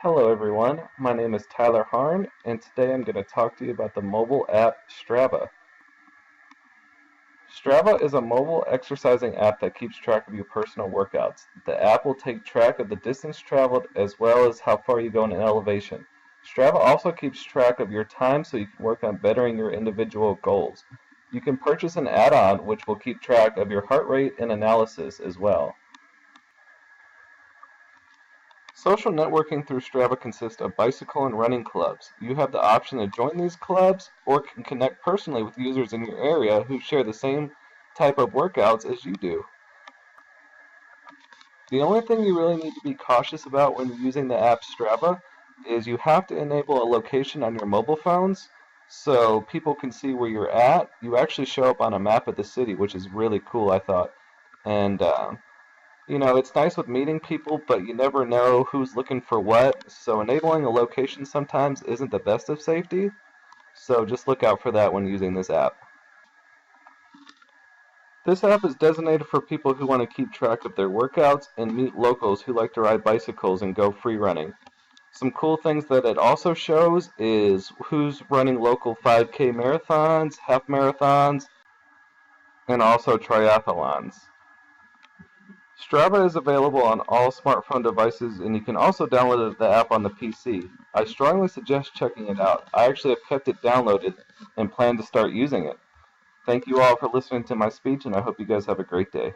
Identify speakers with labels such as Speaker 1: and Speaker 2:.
Speaker 1: Hello everyone, my name is Tyler Harn, and today I'm going to talk to you about the mobile app Strava. Strava is a mobile exercising app that keeps track of your personal workouts. The app will take track of the distance traveled as well as how far you go in an elevation. Strava also keeps track of your time so you can work on bettering your individual goals. You can purchase an add-on which will keep track of your heart rate and analysis as well. Social networking through Strava consists of bicycle and running clubs. You have the option to join these clubs or can connect personally with users in your area who share the same type of workouts as you do. The only thing you really need to be cautious about when using the app Strava is you have to enable a location on your mobile phones so people can see where you're at. You actually show up on a map of the city, which is really cool, I thought. And it's nice with meeting people, but you never know who's looking for what, so enabling a location sometimes isn't the best of safety, so just look out for that when using this app. This app is designated for people who want to keep track of their workouts and meet locals who like to ride bicycles and go free running. Some cool things that it also shows is who's running local 5K marathons, half marathons, and also triathlons. Strava is available on all smartphone devices, and you can also download the app on the PC. I strongly suggest checking it out. I actually have kept it downloaded and plan to start using it. Thank you all for listening to my speech, and I hope you guys have a great day.